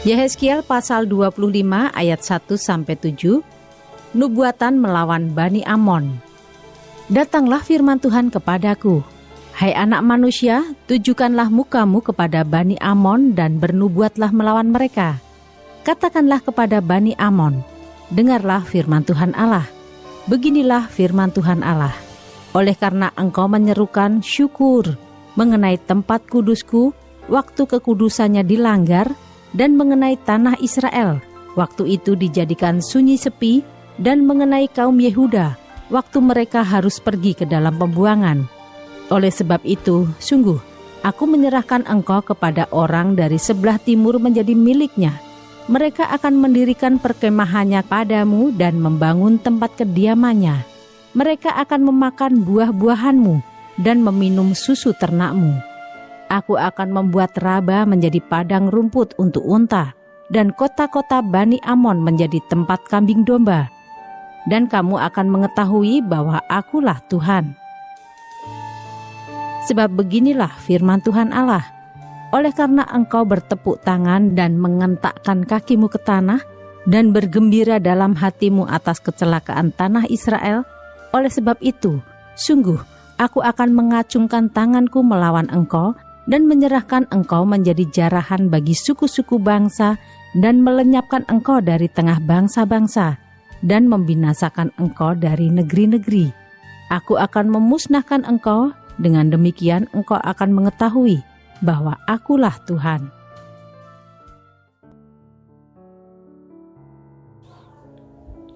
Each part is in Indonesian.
Yehezkiel pasal 25 ayat 1-7, nubuatan melawan Bani Amon. Datanglah firman Tuhan kepadaku, hai anak manusia, tujukanlah mukamu kepada Bani Amon dan bernubuatlah melawan mereka. Katakanlah kepada Bani Amon, dengarlah firman Tuhan Allah. Beginilah firman Tuhan Allah, oleh karena engkau menyerukan syukur mengenai tempat kudusku, waktu kekudusannya dilanggar, dan mengenai tanah Israel, waktu itu dijadikan sunyi sepi, dan mengenai kaum Yehuda, waktu mereka harus pergi ke dalam pembuangan. Oleh sebab itu, sungguh, aku menyerahkan engkau kepada orang dari sebelah timur menjadi miliknya. Mereka akan mendirikan perkemahannya padamu dan membangun tempat kediamannya. Mereka akan memakan buah-buahanmu dan meminum susu ternakmu. Aku akan membuat Raba menjadi padang rumput untuk unta, dan kota-kota Bani Amon menjadi tempat kambing domba. Dan kamu akan mengetahui bahwa akulah Tuhan. Sebab beginilah firman Tuhan Allah, oleh karena engkau bertepuk tangan dan mengentakkan kakimu ke tanah, dan bergembira dalam hatimu atas kecelakaan tanah Israel, oleh sebab itu, sungguh, aku akan mengacungkan tanganku melawan engkau, dan menyerahkan engkau menjadi jarahan bagi suku-suku bangsa, dan melenyapkan engkau dari tengah bangsa-bangsa, dan membinasakan engkau dari negeri-negeri. Aku akan memusnahkan engkau, dengan demikian engkau akan mengetahui bahwa akulah Tuhan.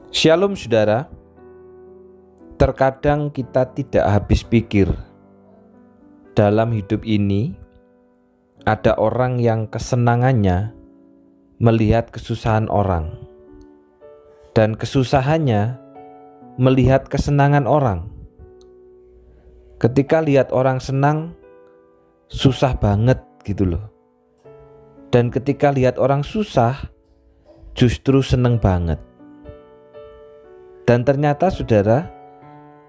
Shalom saudara, terkadang kita tidak habis pikir. Dalam hidup ini, ada orang yang kesenangannya melihat kesusahan orang, dan kesusahannya melihat kesenangan orang. Ketika lihat orang senang, susah banget gitu loh. Dan ketika lihat orang susah, justru seneng banget. Dan ternyata saudara,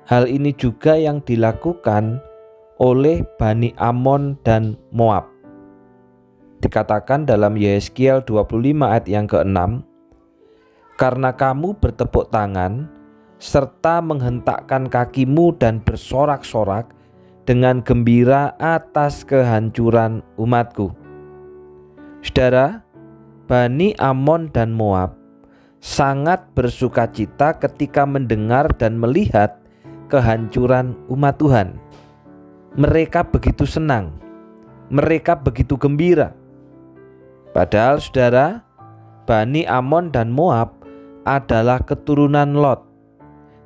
hal ini juga yang dilakukan oleh Bani Amon dan Moab. Dikatakan dalam Yehezkiel 25 ayat yang ke-6, karena kamu bertepuk tangan serta menghentakkan kakimu dan bersorak-sorak dengan gembira atas kehancuran umatku. Saudara, Bani Amon dan Moab sangat bersukacita ketika mendengar dan melihat kehancuran umat Tuhan. Mereka begitu senang, mereka begitu gembira. Padahal saudara, Bani Amon dan Moab adalah keturunan Lot.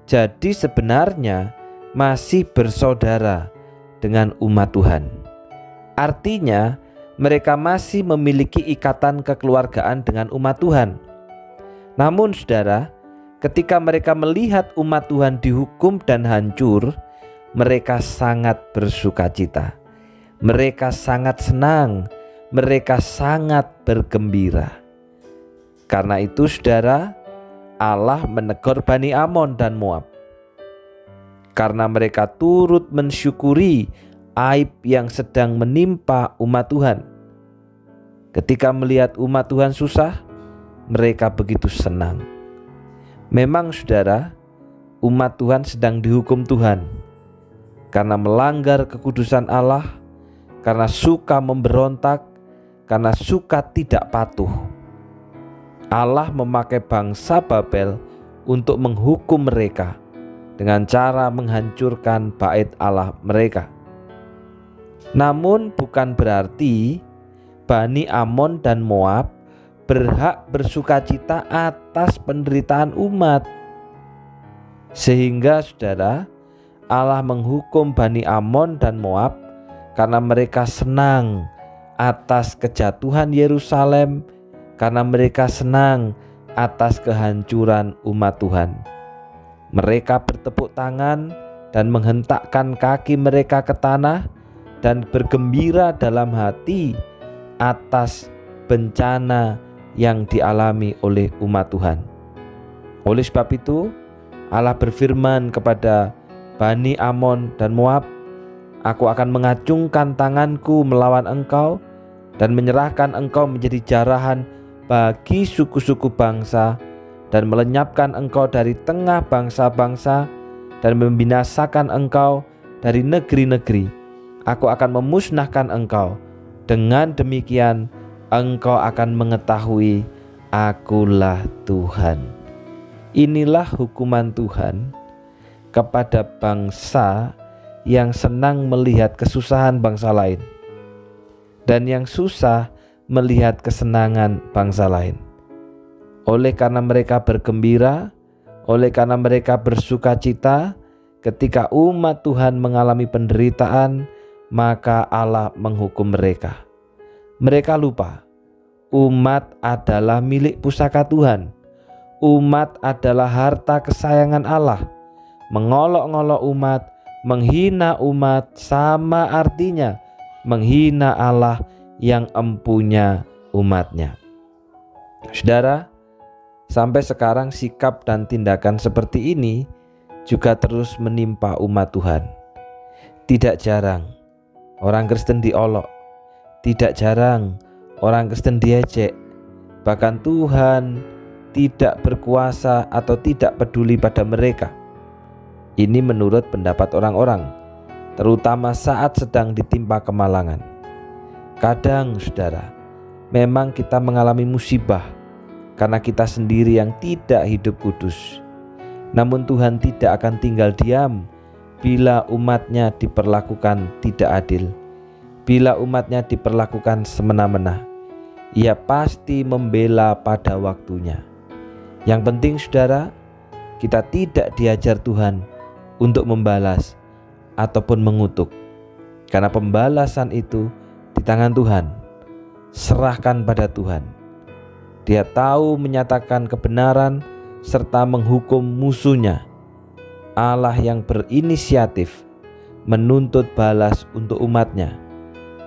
Jadi sebenarnya masih bersaudara dengan umat Tuhan. Artinya mereka masih memiliki ikatan kekeluargaan dengan umat Tuhan. Namun saudara, ketika mereka melihat umat Tuhan dihukum dan hancur, mereka sangat bersukacita, mereka sangat senang, mereka sangat bergembira. Karena itu saudara, Allah menegur Bani Amon dan Moab, karena mereka turut mensyukuri aib yang sedang menimpa umat Tuhan. Ketika melihat umat Tuhan susah, mereka begitu senang. Memang saudara, umat Tuhan sedang dihukum Tuhan karena melanggar kekudusan Allah, karena suka memberontak, karena suka tidak patuh. Allah memakai bangsa Babel untuk menghukum mereka dengan cara menghancurkan bait Allah mereka. Namun bukan berarti Bani Amon dan Moab berhak bersukacita atas penderitaan umat. Sehingga saudara, Allah menghukum Bani Amon dan Moab karena mereka senang atas kejatuhan Yerusalem, karena mereka senang atas kehancuran umat Tuhan. Mereka bertepuk tangan dan menghentakkan kaki mereka ke tanah dan bergembira dalam hati atas bencana yang dialami oleh umat Tuhan. Oleh sebab itu, Allah berfirman kepada Bani Amon dan Moab, aku akan mengacungkan tanganku melawan engkau dan menyerahkan engkau menjadi jarahan bagi suku-suku bangsa dan melenyapkan engkau dari tengah bangsa-bangsa dan membinasakan engkau dari negeri-negeri. Aku akan memusnahkan engkau. Dengan demikian engkau akan mengetahui Akulah Tuhan. Inilah hukuman Tuhan kepada bangsa yang senang melihat kesusahan bangsa lain dan yang susah melihat kesenangan bangsa lain. Oleh karena mereka bergembira, oleh karena mereka bersuka cita ketika umat Tuhan mengalami penderitaan, maka Allah menghukum mereka. Mereka lupa, umat adalah milik pusaka Tuhan. Umat adalah harta kesayangan Allah. Mengolok-ngolok umat, menghina umat sama artinya menghina Allah yang empunya umatnya. Saudara, sampai sekarang sikap dan tindakan seperti ini juga terus menimpa umat Tuhan. Tidak jarang orang Kristen diolok, tidak jarang orang Kristen diejek, bahkan Tuhan tidak berkuasa atau tidak peduli pada mereka. Ini menurut pendapat orang-orang, terutama saat sedang ditimpa kemalangan. Kadang, saudara, memang kita mengalami musibah karena kita sendiri yang tidak hidup kudus. Namun Tuhan tidak akan tinggal diam bila umatnya diperlakukan tidak adil, bila umatnya diperlakukan semena-mena. Ia pasti membela pada waktunya. Yang penting, saudara, kita tidak diajar Tuhan untuk membalas ataupun mengutuk, karena pembalasan itu di tangan Tuhan. Serahkan pada Tuhan. Dia tahu menyatakan kebenaran serta menghukum musuhnya. Allah yang berinisiatif menuntut balas untuk umatnya.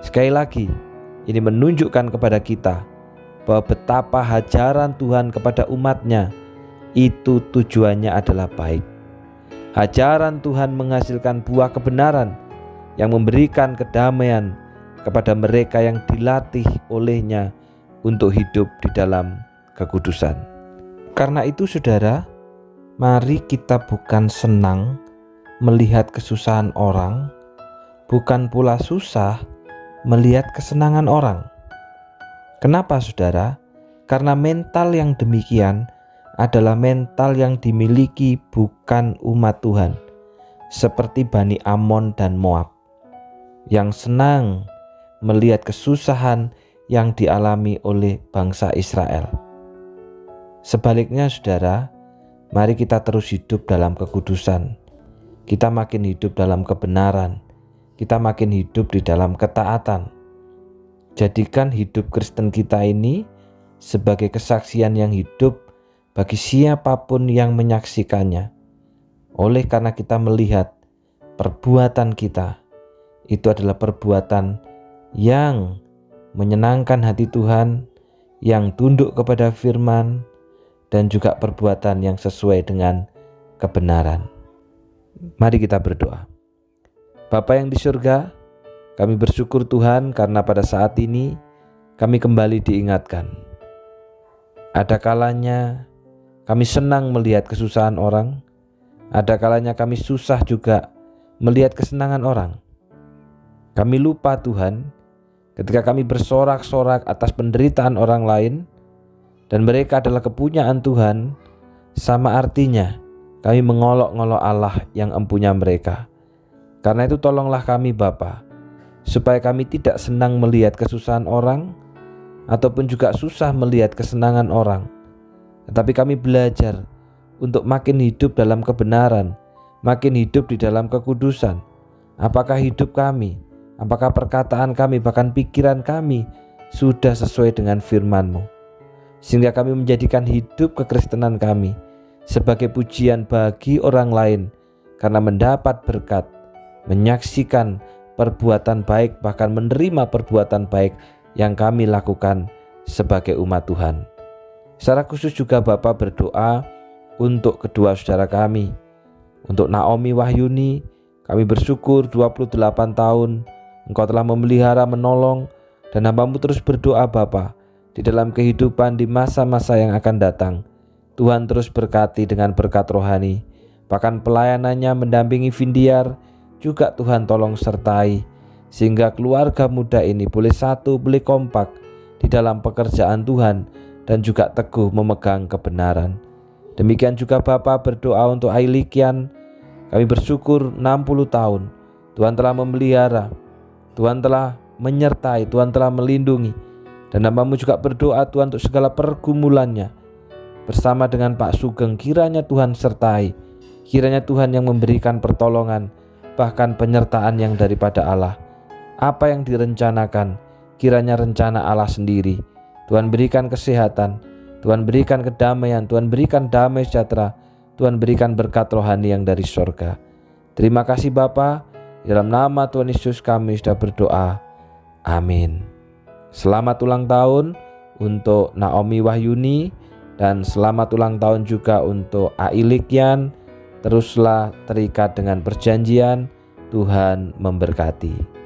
Sekali lagi, ini menunjukkan kepada kita bahwa betapa hajaran Tuhan kepada umatnya itu tujuannya adalah baik. Hajaran Tuhan menghasilkan buah kebenaran yang memberikan kedamaian kepada mereka yang dilatih olehnya untuk hidup di dalam kekudusan. Karena itu, saudara, mari kita bukan senang melihat kesusahan orang, bukan pula susah melihat kesenangan orang. Kenapa, saudara? Karena mental yang demikian adalah mental yang dimiliki bukan umat Tuhan, seperti Bani Amon dan Moab, yang senang melihat kesusahan yang dialami oleh bangsa Israel. Sebaliknya, saudara, mari kita terus hidup dalam kekudusan. Kita makin hidup dalam kebenaran. Kita makin hidup di dalam ketaatan. Jadikan hidup Kristen kita ini sebagai kesaksian yang hidup bagi siapapun yang menyaksikannya. Oleh karena kita melihat perbuatan kita itu adalah perbuatan yang menyenangkan hati Tuhan, yang tunduk kepada firman, dan juga perbuatan yang sesuai dengan kebenaran. Mari kita berdoa. Bapa yang di surga, kami bersyukur Tuhan karena pada saat ini kami kembali diingatkan. Ada kalanya kami senang melihat kesusahan orang, ada kalanya kami susah juga melihat kesenangan orang. Kami lupa Tuhan ketika kami bersorak-sorak atas penderitaan orang lain dan mereka adalah kepunyaan Tuhan, sama artinya kami mengolok-ngolok Allah yang empunya mereka. Karena itu tolonglah kami Bapa, supaya kami tidak senang melihat kesusahan orang ataupun juga susah melihat kesenangan orang. Tetapi kami belajar untuk makin hidup dalam kebenaran, makin hidup di dalam kekudusan. Apakah hidup kami, apakah perkataan kami, bahkan pikiran kami sudah sesuai dengan firman-Mu, sehingga kami menjadikan hidup kekristenan kami sebagai pujian bagi orang lain karena mendapat berkat, menyaksikan perbuatan baik, bahkan menerima perbuatan baik yang kami lakukan sebagai umat Tuhan. Secara khusus juga Bapa berdoa untuk kedua saudara kami, untuk Naomi Wahyuni. Kami bersyukur 28 tahun Engkau telah memelihara, menolong, dan hamba-Mu terus berdoa Bapa, di dalam kehidupan di masa-masa yang akan datang. Tuhan terus berkati dengan berkat rohani, bahkan pelayanannya mendampingi Vindiar juga Tuhan tolong sertai, sehingga keluarga muda ini boleh satu, boleh kompak di dalam pekerjaan Tuhan dan juga teguh memegang kebenaran. Demikian juga Bapa berdoa untuk Ailikian. Kami bersyukur 60 tahun Tuhan telah memelihara, Tuhan telah menyertai, Tuhan telah melindungi. Dan hamba-Mu juga berdoa Tuhan untuk segala pergumulannya bersama dengan Pak Sugeng. Kiranya Tuhan sertai, kiranya Tuhan yang memberikan pertolongan, bahkan penyertaan yang daripada Allah. Apa yang direncanakan, kiranya rencana Allah sendiri. Tuhan berikan kesehatan, Tuhan berikan kedamaian, Tuhan berikan damai sejahtera, Tuhan berikan berkat rohani yang dari surga. Terima kasih Bapa, dalam nama Tuhan Yesus kami sudah berdoa. Amin. Selamat ulang tahun untuk Naomi Wahyuni, dan selamat ulang tahun juga untuk Ailikian. Teruslah terikat dengan perjanjian. Tuhan memberkati.